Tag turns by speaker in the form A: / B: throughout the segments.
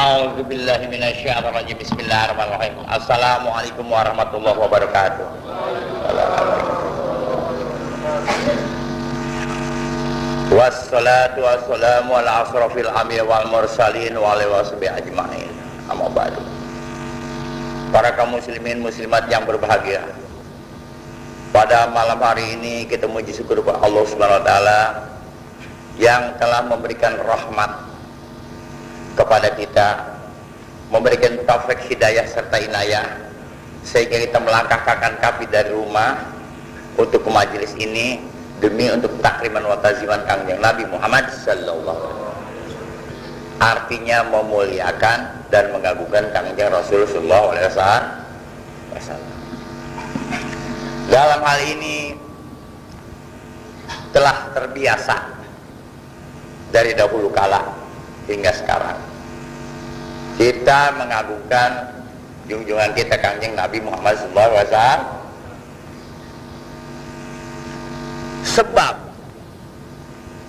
A: A'udzubillahi minasyaitonirrajim. Bismillahirrahmanirrahim. Assalamualaikum warahmatullahi wabarakatuh. Wassalatu wassalamu ala asrofil anbiya wal mursalin wa alihi washabihi ajma'in. Amma ba'du. Para kaum muslimin muslimat yang berbahagia, pada malam hari ini kita memuji syukur kepada Allah Subhanahu wa taala yang telah memberikan rahmat kepada kita, memberikan taufik hidayah serta inayah sehingga kita melangkahkan kaki dari rumah untuk ke majelis ini demi untuk takriman wa taziman Kangjeng Nabi Muhammad sallallahu alaihi wasallam. Artinya memuliakan dan mengagungkan Kangjeng Rasul sallallahu alaihi wasallam. Dalam hal ini telah terbiasa dari dahulu kala hingga sekarang kita mengagungkan junjungan kita Kangjeng Nabi Muhammad SAW, sebab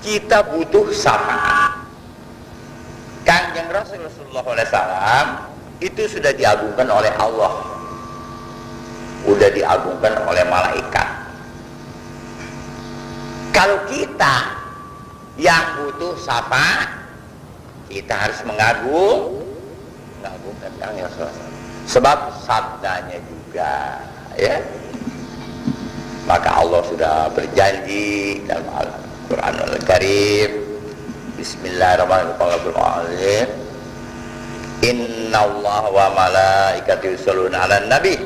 A: kita butuh syafaat. Kangjeng Rasulullah SAW itu sudah diagungkan oleh Allah, sudah diagungkan oleh malaikat. Kalau kita yang butuh syafaat, kita harus mengagungkan Kangjeng Rasulullah, sebab sabdanya juga, ya. Maka Allah sudah berjanji dalam Al-Quranul Karim, Bismillahirrahmanirrahim, Innallaha wa malaikatahu yusholluna 'alan nabi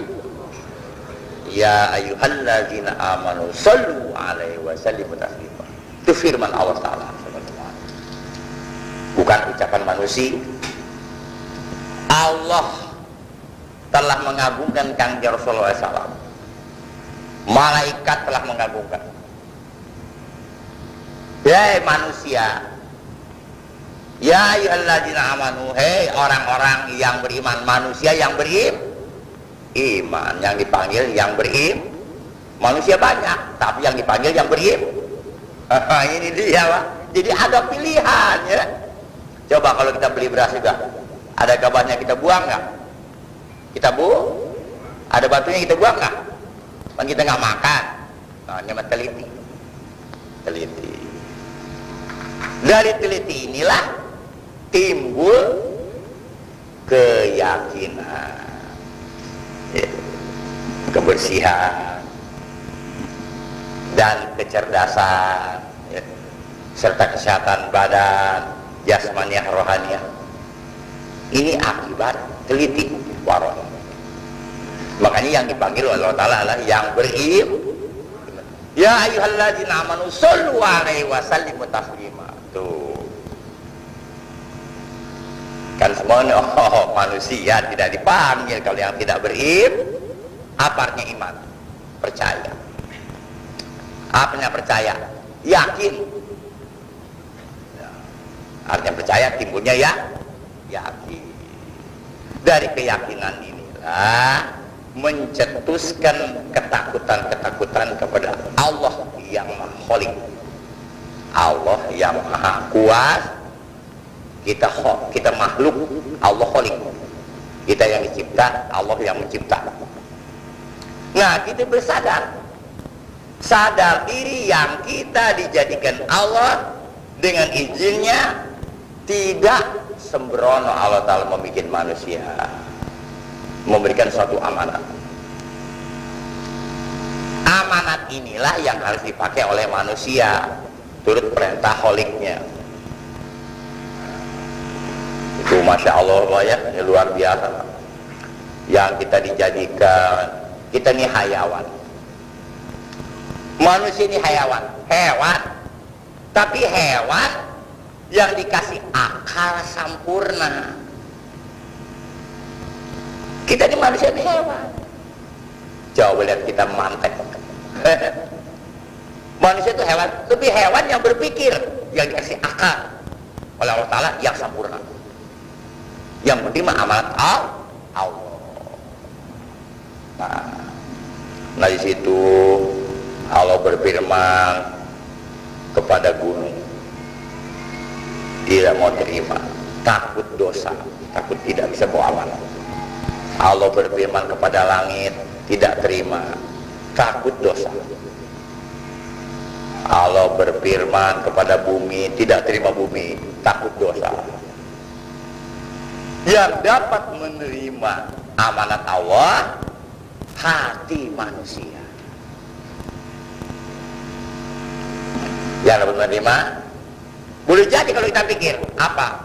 A: ya ayyuhalladzina amanu shallu 'alaihi wa sallimu taslima. Itu firman Allah Ta'ala, bukan ucapan manusia. Allah telah mengagungkan Kangjeng Rasulullah SAW, malaikat telah mengagungkan. Hei manusia, ya ayyuhalladzina amanu, hei orang-orang yang beriman, manusia yang beriman, yang dipanggil yang beriman. Manusia banyak, tapi yang dipanggil yang beriman. Ini dia, Pak. Jadi ada pilihan, ya. Coba kalau kita beli beras juga, ada kabarnya kita buang nggak? Kita buang. Ada batunya kita buang nggak? Kan kita nggak makan. Nah, ini mah teliti. Dari teliti inilah timbul keyakinan, ya, kebersihan dan kecerdasan, ya, serta kesehatan badan, jasmaniah, rohaniah. Ini akibat teliti waron. Makanya yang dipanggil oleh Allah Ta'ala adalah yang beriman. Ya ayyuhalladzina amanu shollu 'alaihi wa sallimu taslima. Tuh. Kan semuanya manusia tidak dipanggil kalau yang tidak beriman. Apa artinya iman? Percaya. Apanya percaya? Yakin. Artinya percaya timbulnya ya yakin. Dari keyakinan inilah mencetuskan ketakutan-ketakutan kepada Allah yang Maha Khalik, Allah yang Maha Kuasa. Kita makhluk, Allah Khalik. Kita yang dicipta, Allah yang mencipta. Nah, kita sadar diri yang kita dijadikan Allah dengan izinnya, tidak sembrono Allah Ta'ala membuat manusia, memberikan suatu amanat. Amanat inilah yang harus dipakai oleh manusia turut perintah Kholiknya. Itu Masya Allah, ya, luar biasa. Yang kita dijadikan, kita ini hayawan. Manusia ini hewan, tapi hewan yang dikasih akal sempurna. Kita ini manusia ini hewan. Coba lihat kita mantek. Manusia itu hewan, tapi hewan yang berpikir, yang dikasih akal oleh Allah Ta'ala yang sempurna, yang menerima amanat Allah. Nah di situ Allah berfirman kepada gunung, tidak mau terima, takut dosa. takut tidak bisa bawa amal. Allah berfirman kepada langit, tidak terima, takut dosa. Allah berfirman kepada bumi, tidak terima bumi, takut dosa. Yang dapat menerima amanat Allah, hati manusia. Yang dapat menerima, boleh jadi kalau kita pikir, apa?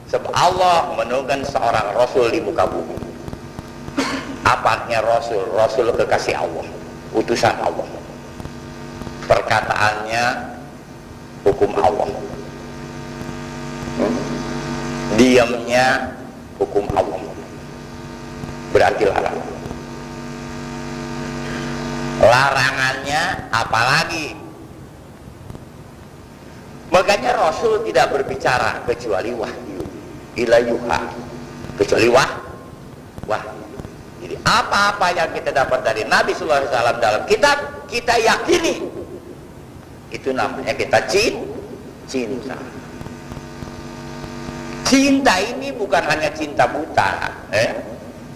A: Sebab Allah menurunkan seorang Rasul di muka bumi. Apa artinya Rasul? Rasul kekasih Allah, utusan Allah. Perkataannya hukum Allah, diamnya hukum Allah, berarti larangan. Larangannya apalagi? Makanya Rasul tidak berbicara kecuali wahyu, ilayuha, kecuali wahyu. Jadi apa-apa yang kita dapat dari Nabi Sallallahu Alaihi Wasallam dalam kitab, kita yakini. Itu namanya kita cinta. Cinta ini bukan hanya cinta buta.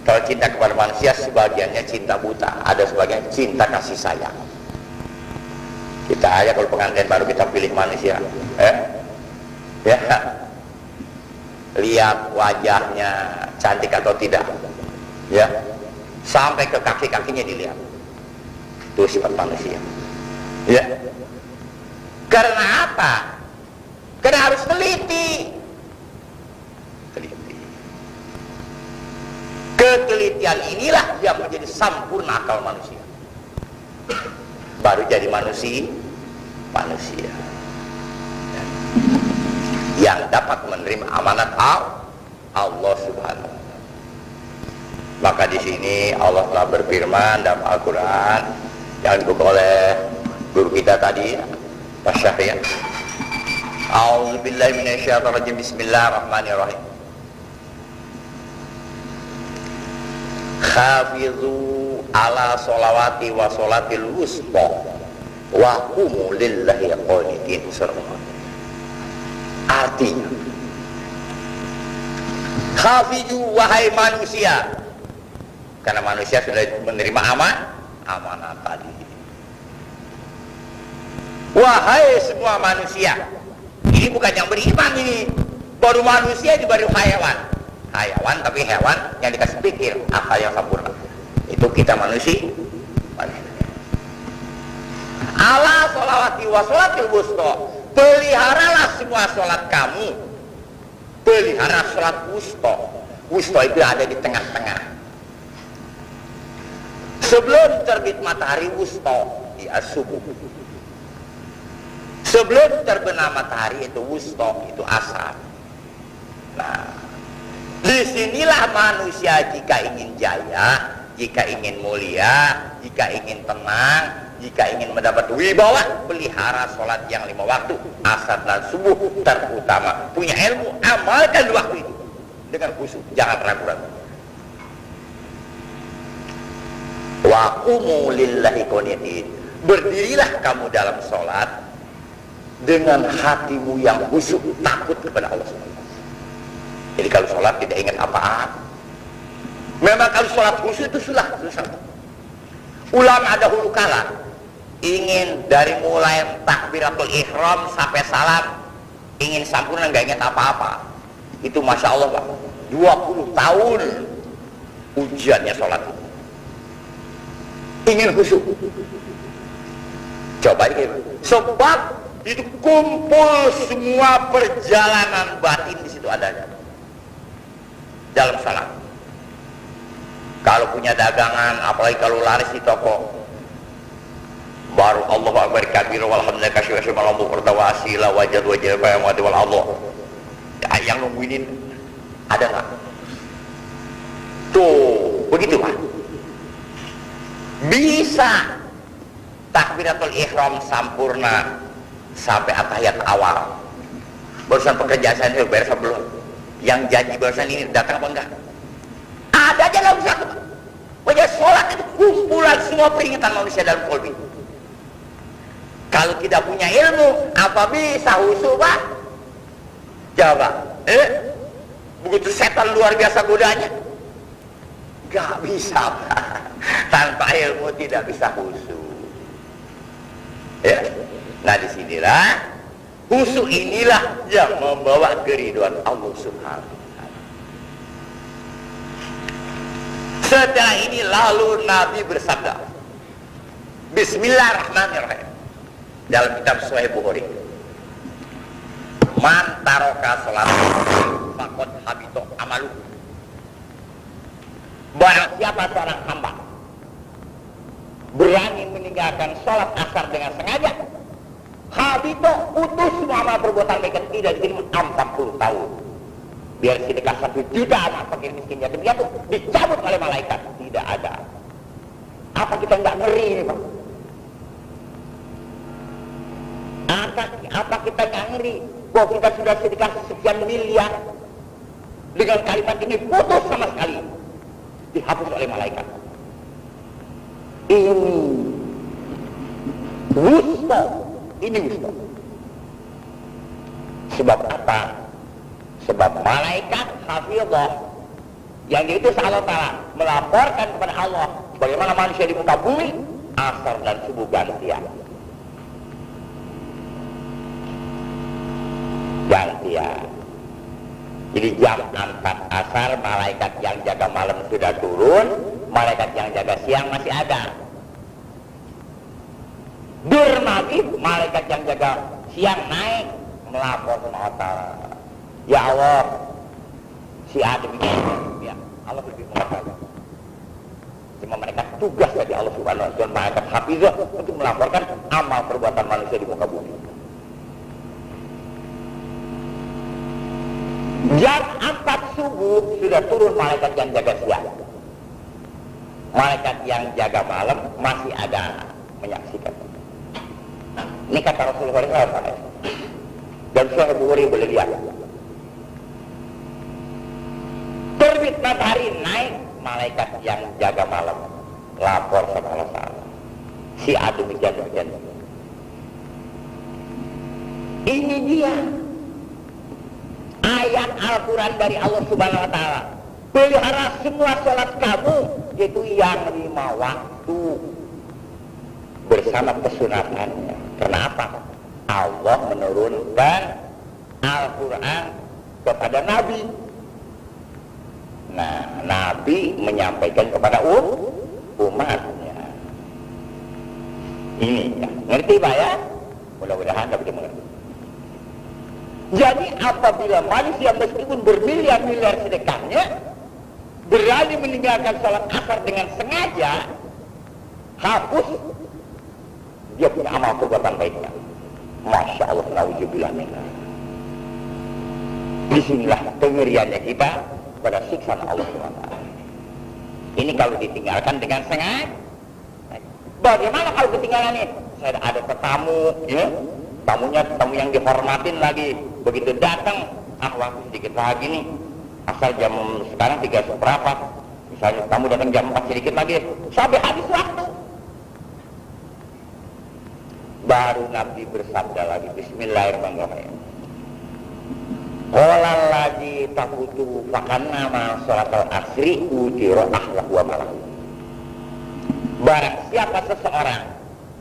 A: Kalau cinta kepada manusia sebagiannya cinta buta, ada sebagian cinta kasih sayang. Kita aja kalau pengantin baru kita pilih manusia, ya, lihat wajahnya cantik atau tidak, ya, sampai ke kaki-kakinya dilihat. Itu sifat manusia, ya. Karena apa? Karena harus teliti. Ketelitian inilah yang menjadi sempurna akal manusia. Baru jadi manusia yang dapat menerima amanat Allah Subhanahu wa Ta'ala. Maka di sini Allah telah berfirman dalam Al-Quran yang dibuka oleh guru kita tadi, Pak Syahrian. A'udzubillahi minasyaitonirrajim. Bismillahirrahmanirrahim. Hafizu ala sholawati wa sholatil wusta wa qumu lillahi qanitin. Artinya, hafizu wahai manusia, karena manusia sudah menerima amanah tadi. Wahai semua manusia, ini bukan yang beriman, ini baru manusia, ini baru hewan, tapi hewan yang dikasih pikir akal yang sempurna. Itu kita manusia. Ala sholawati wa sholatil wusta, peliharalah semua sholat kamu, pelihara sholat wusta. Wusta itu ada di tengah-tengah. Sebelum terbit matahari wusta, ya subuh. Sebelum terbenam matahari itu wusta, itu asar. Nah, disinilah manusia jika ingin jaya, jika ingin mulia, jika ingin tenang, jika ingin mendapat wibawa, pelihara sholat yang 5 waktu, asar dan subuh terutama. Punya ilmu, amalkan waktu itu dengan khusyuk, jangan ragu-ragu. Wa qumu lillahi qanitin, berdirilah kamu dalam sholat dengan hatimu yang khusyuk, takut kepada Allah SWT. Jadi kalau sholat tidak ingat apa-apa. Memang kalau sholat khusyuk itu susah. Ulama ada hulu kala ingin dari mulai takbiratul ihram sampai salam ingin sempurna, nggak ingat apa-apa. Itu masya Allah Pak, 20 tahun ujiannya sholat itu. Ingin khusyuk. Coba ini, sebab itu kumpul semua perjalanan batin di situ adanya dalam salat. Kalau punya dagangan, apalagi kalau laris di toko, baru Allahu akbar kabir walhamdulillah kasyira syumalambu pertawasila wajad wajad bayang wadi wal Allah. Yang nungguinin ada nggak? Tuh, begitu Pak. Bisa takbiratul ihram sempurna sampai atahiyat awal. Barusan pekerjaan saya beres belum? Yang janji barusan ini datang apa enggak? Ada aja nggak bisa. Wajah sholat itu kumpulan semua peringatan manusia dalam kolbi. Kalau tidak punya ilmu, apa bisa khusyuk Pak? Coba. Begitu setan luar biasa godanya, gak bisa. Tanpa ilmu tidak bisa khusyuk. Ya. Nah disinilah khusyuk inilah yang membawa keridhaan Allah Subhanahu wa Ta'ala. Setelah ini lalu Nabi bersabda, Bismillahirrahmanirrahim, dalam kitab Sahih Bukhari, man taroka salat faqad habito amalu. Barang siapa seorang hamba berani meninggalkan sholat asar dengan sengaja, habito, putus semua amal perbuatan mereka, tidak diterima 40 tahun. Biar sedekah 1 juta anak fakir miskin yatim piatu dicabut oleh malaikat, tidak ada. Apa kita nggak ngeri ini, Pak? Apa kita nggak ngeri? Kok kita sudah sedekah sekian miliar, dengan kalimat ini putus sama sekali, dihapus oleh malaikat. Ini wusta, ini wusta. Sebab apa? Sebab malaikat hafizah yang diutus Allah Ta'ala melaporkan kepada Allah bagaimana manusia di muka bumi asar dan subuh gantian. Jadi jam 4 asar malaikat yang jaga malam sudah turun, malaikat yang jaga siang masih ada. Maghrib malaikat yang jaga siang naik melapor ke Allah Ta'ala, ya Allah, si Adam ini, ya Allah lebih mengatakan. Cuma mereka tugas dari Allah Subhanahu wa Ta'ala, malaikat hafizah untuk melaporkan amal perbuatan manusia di muka bumi. Jam 4 subuh sudah turun malaikat yang jaga siang. Malaikat yang jaga malam masih ada menyaksikan. Nah, ini kata Rasulullah SAW. Dan Sahih Bukhari boleh lihat. Terbit matahari naik, malaikat yang jaga malam lapor sama Allah Ta'ala. Si Adam demikian. Ini dia ayat Al-Quran dari Allah Subhanahu wa Ta'ala. Pelihara semua sholat kamu, yaitu yang 5 waktu bersama kesunatannya. Kenapa? Allah menurunkan Al-Quran kepada Nabi. Nah, Nabi menyampaikan kepada umatnya. Ini ya. Ngerti Pak ya? Mudah-mudahan dapat mengerti. Jadi apabila manusia meskipun bermiliar-miliar sedekahnya berani meninggalkan sholat asar dengan sengaja, hapus, dia punya amal perbuatan baiknya. Masya Allah, na'udzubillah minna. Disinilah kengeriannya kita pada siksaan Allah SWT. Ini kalau ditinggalkan dengan sengaja. Bagaimana kalau ketinggalan ini? Saya ada tetamu, ya, tamu yang dihormatin lagi. Begitu datang, waktu sedikit lagi nih, asal jam sekarang 3 seperempat, misalnya tamu datang jam 4 sedikit lagi, sampai habis waktu. Baru Nabi bersabda lagi, Bismillahirrahmanirrahim. Qala lagi takutu fakanna ma sholatal asri udiro ahlahu wa malahu. Barang siapa seseorang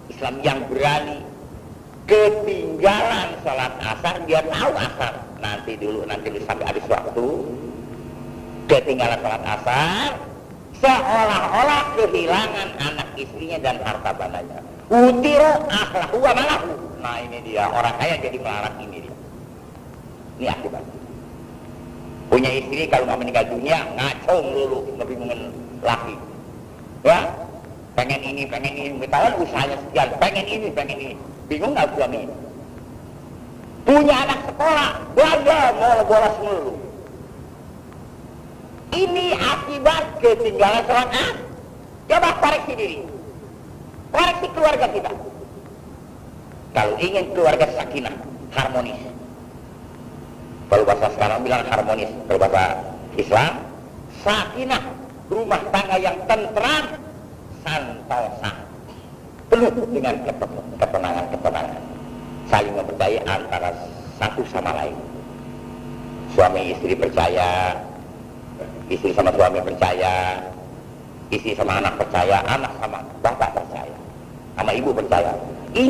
A: Islam yang berani ketinggalan sholat asar, dia tahu asar nanti sampai habis waktu, ketinggalan sholat asar, seolah-olah kehilangan anak istrinya dan harta bandanya. Utiro aklahu wa malahu. Nah ini dia, orang kaya jadi melarat ini dia. Ini akibat. Punya istri kalau nggak meninggal dunia ngacung dulu, lebih mengen laki. Ya, pengen ini, ketahuan usahanya sekian, pengen ini. Bingung nggak suami? Punya anak sekolah, belajar mau bolos mulu. Ini akibat ketinggalan sholat asar. Coba koreksi diri, koreksi keluarga kita. Kalau ingin keluarga sakinah, harmonis. Kalau bahasa sekarang bilang harmonis, kalau bahasa Islam, sakinah, rumah tangga yang tentram, santosa, penuh dengan ketenangan, saling mempercayai antara satu sama lain. suami istri percaya, istri sama suami percaya, istri sama anak percaya, anak sama bapak percaya, sama ibu percaya.